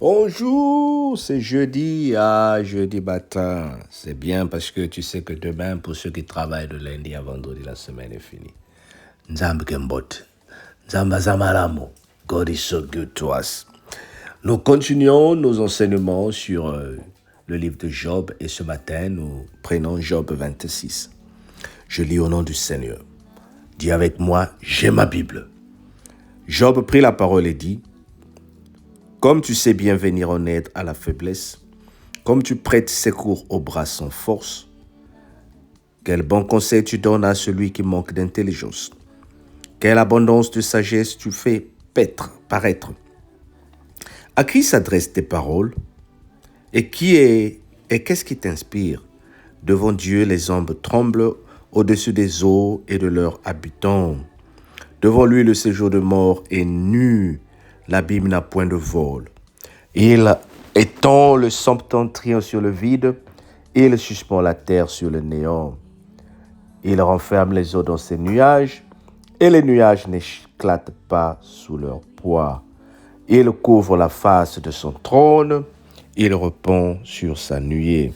Bonjour, c'est jeudi matin. C'est bien parce que tu sais que demain, pour ceux qui travaillent de lundi à vendredi, la semaine est finie. Nzambe Kembot, Nzamba Zamalamo, God is so good to us. Nous continuons nos enseignements sur le livre de Job et ce matin, nous prenons Job 26. Je lis au nom du Seigneur. Dis avec moi, j'ai ma Bible. Job prit la parole et dit, comme tu sais bien venir en aide à la faiblesse, comme tu prêtes secours aux bras sans force, quel bon conseil tu donnes à celui qui manque d'intelligence. Quelle abondance de sagesse tu fais paraître. À qui s'adressent tes paroles? Et qu'est-ce qui t'inspire? Devant Dieu, les hommes tremblent au-dessus des eaux et de leurs habitants. Devant lui, le séjour de mort est nu. L'abîme n'a point de vol. Il étend le septentrion sur le vide, il suspend la terre sur le néant. Il renferme les eaux dans ses nuages, et les nuages n'éclatent pas sous leur poids. Il couvre la face de son trône, il repond sur sa nuée.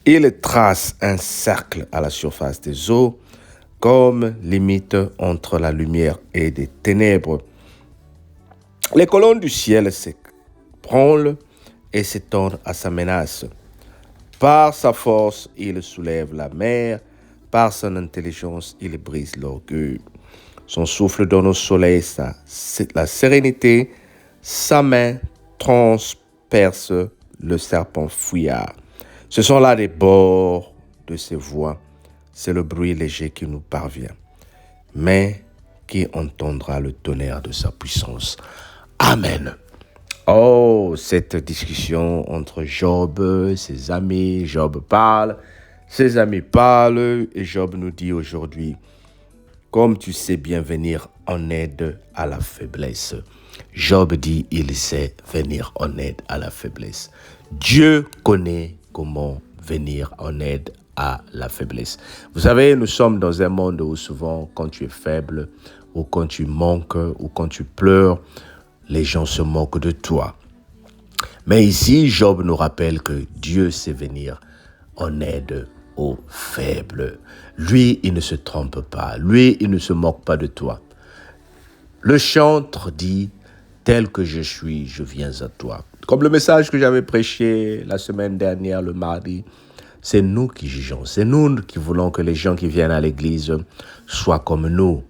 Il trace un cercle à la surface des eaux, comme limite entre la lumière et des ténèbres. Les colonnes du ciel s'ébranlent et s'étendent à sa menace. Par sa force, il soulève la mer. Par son intelligence, il brise l'orgueil. Son souffle donne au soleil la sérénité. Sa main transperce le serpent fouillard. Ce sont là les bords de ses voix. C'est le bruit léger qui nous parvient. Mais qui entendra le tonnerre de sa puissance? Amen. Oh, cette discussion entre Job, ses amis, Job parle, ses amis parlent, et Job nous dit aujourd'hui, comme tu sais bien venir en aide à la faiblesse. Job dit, il sait venir en aide à la faiblesse. Dieu connaît comment venir en aide à la faiblesse. Vous savez, nous sommes dans un monde où souvent, quand tu es faible, ou quand tu manques, ou quand tu pleures, les gens se moquent de toi. Mais ici, Job nous rappelle que Dieu sait venir en aide aux faibles. Lui, il ne se trompe pas. Lui, il ne se moque pas de toi. Le chantre dit, tel que je suis, je viens à toi. Comme le message que j'avais prêché la semaine dernière, le mardi, c'est nous qui jugeons. C'est nous qui voulons que les gens qui viennent à l'église soient comme nous.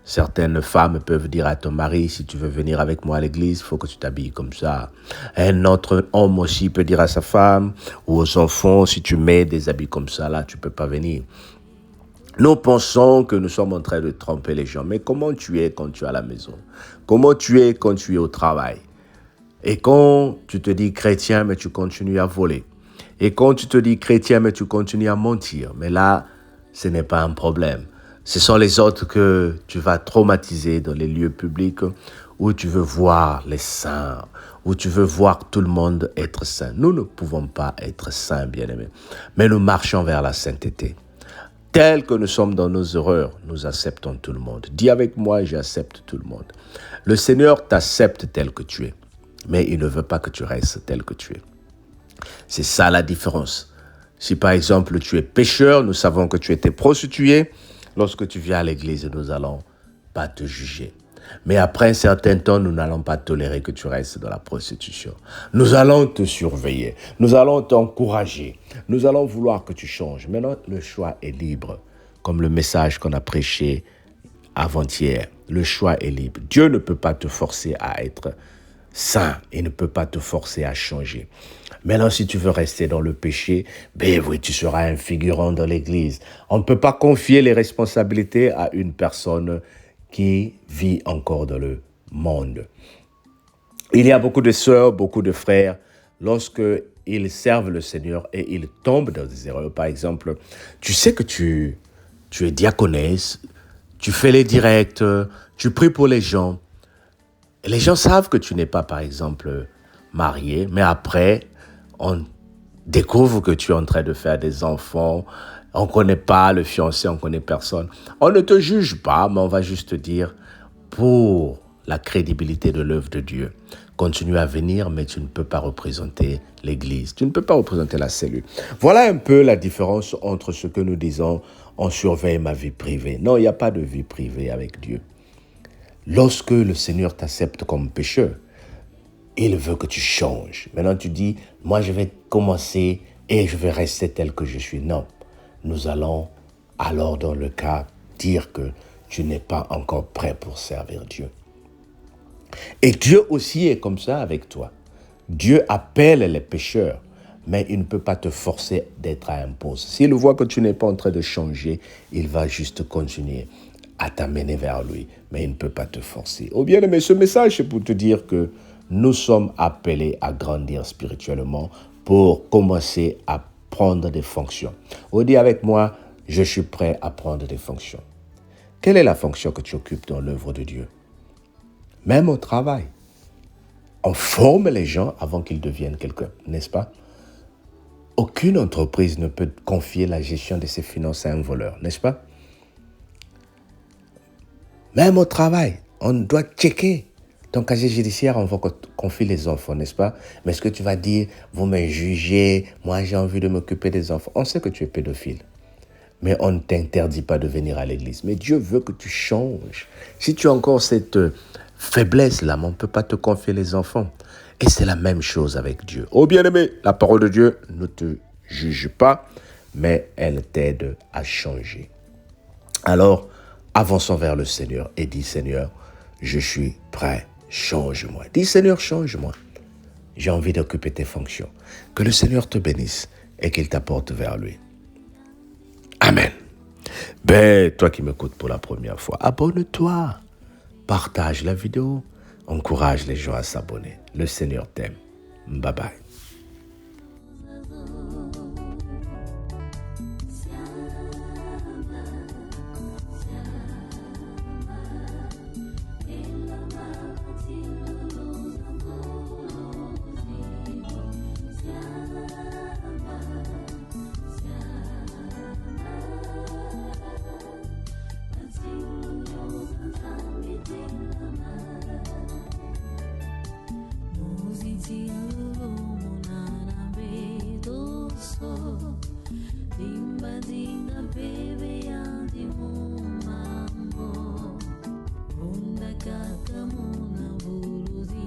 Certaines femmes peuvent dire à ton mari, si tu veux venir avec moi à l'église, il faut que tu t'habilles comme ça. Un autre homme aussi peut dire à sa femme ou aux enfants, si tu mets des habits comme ça, là, tu ne peux pas venir. Nous pensons que nous sommes en train de tromper les gens. Mais comment tu es quand tu es à la maison? Comment tu es quand tu es au travail? Et quand tu te dis chrétien, mais tu continues à voler. Et quand tu te dis chrétien, mais tu continues à mentir. Mais là, ce n'est pas un problème. Ce sont les autres que tu vas traumatiser dans les lieux publics où tu veux voir les saints, où tu veux voir tout le monde être saint. Nous ne pouvons pas être saints, bien-aimés, mais nous marchons vers la sainteté. Tel que nous sommes dans nos erreurs, nous acceptons tout le monde. Dis avec moi, j'accepte tout le monde. Le Seigneur t'accepte tel que tu es, mais il ne veut pas que tu restes tel que tu es. C'est ça la différence. Si par exemple tu es pécheur, nous savons que tu étais prostituée, lorsque tu viens à l'église, nous n'allons pas te juger. Mais après un certain temps, nous n'allons pas tolérer que tu restes dans la prostitution. Nous allons te surveiller. Nous allons t'encourager. Nous allons vouloir que tu changes. Maintenant, le choix est libre. Comme le message qu'on a prêché avant-hier. Le choix est libre. Dieu ne peut pas te forcer à être saint. Il ne peut pas te forcer à changer. Maintenant, si tu veux rester dans le péché, ben oui, tu seras un figurant dans l'église. On ne peut pas confier les responsabilités à une personne qui vit encore dans le monde. Il y a beaucoup de sœurs, beaucoup de frères, lorsque ils servent le Seigneur et ils tombent dans des erreurs. Par exemple, tu sais que tu es diaconesse, tu fais les directs, tu pries pour les gens. Et les gens savent que tu n'es pas, par exemple, marié, mais après, on découvre que tu es en train de faire des enfants. On ne connaît pas le fiancé, on ne connaît personne. On ne te juge pas, mais on va juste te dire, pour la crédibilité de l'œuvre de Dieu. Continue à venir, mais tu ne peux pas représenter l'Église. Tu ne peux pas représenter la cellule. Voilà un peu la différence entre ce que nous disons « on surveille ma vie privée ». Non, il n'y a pas de vie privée avec Dieu. Lorsque le Seigneur t'accepte comme pécheur, il veut que tu changes. Maintenant, tu dis « moi, je vais commencer et je vais rester tel que je suis ». Non, nous allons alors, dans le cas, dire que tu n'es pas encore prêt pour servir Dieu. Et Dieu aussi est comme ça avec toi. Dieu appelle les pécheurs, mais il ne peut pas te forcer d'être à un poste. S'il voit que tu n'es pas en train de changer, il va juste continuer à t'amener vers lui, mais il ne peut pas te forcer. Oh bien-aimé, ce message, c'est pour te dire que nous sommes appelés à grandir spirituellement pour commencer à prendre des fonctions. On dit avec moi, je suis prêt à prendre des fonctions. Quelle est la fonction que tu occupes dans l'œuvre de Dieu? Même au travail. On forme les gens avant qu'ils deviennent quelqu'un, n'est-ce pas? Aucune entreprise ne peut confier la gestion de ses finances à un voleur, n'est-ce pas? Même au travail, on doit checker ton casier judiciaire avant qu'on confie les enfants, n'est-ce pas? Mais est-ce que tu vas dire, vous me jugez, moi j'ai envie de m'occuper des enfants? On sait que tu es pédophile. Mais on ne t'interdit pas de venir à l'église. Mais Dieu veut que tu changes. Si tu as encore cette faiblesse-là, on ne peut pas te confier les enfants. Et c'est la même chose avec Dieu. Oh bien-aimé, la parole de Dieu ne te juge pas, mais elle t'aide à changer. Alors, avançons vers le Seigneur et dis, Seigneur, je suis prêt, change-moi. Dis, Seigneur, change-moi. J'ai envie d'occuper tes fonctions. Que le Seigneur te bénisse et qu'il t'apporte vers lui. Amen. Ben, toi qui m'écoutes pour la première fois, abonne-toi. Partage la vidéo. Encourage les gens à s'abonner. Le Seigneur t'aime. Bye bye. Kaka muna buluzi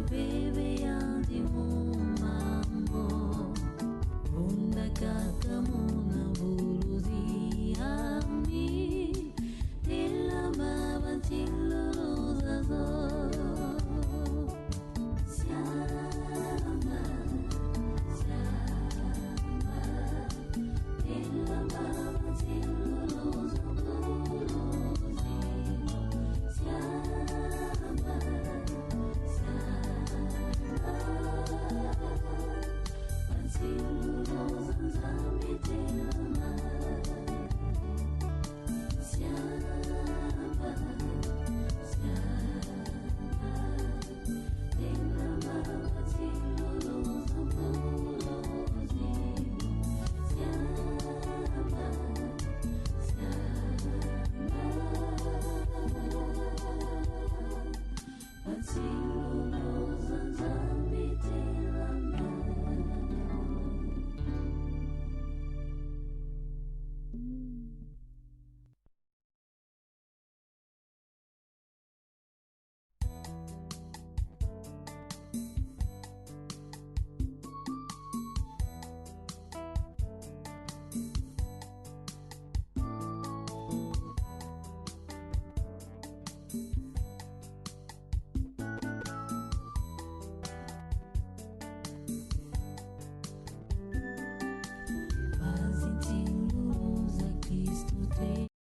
Baby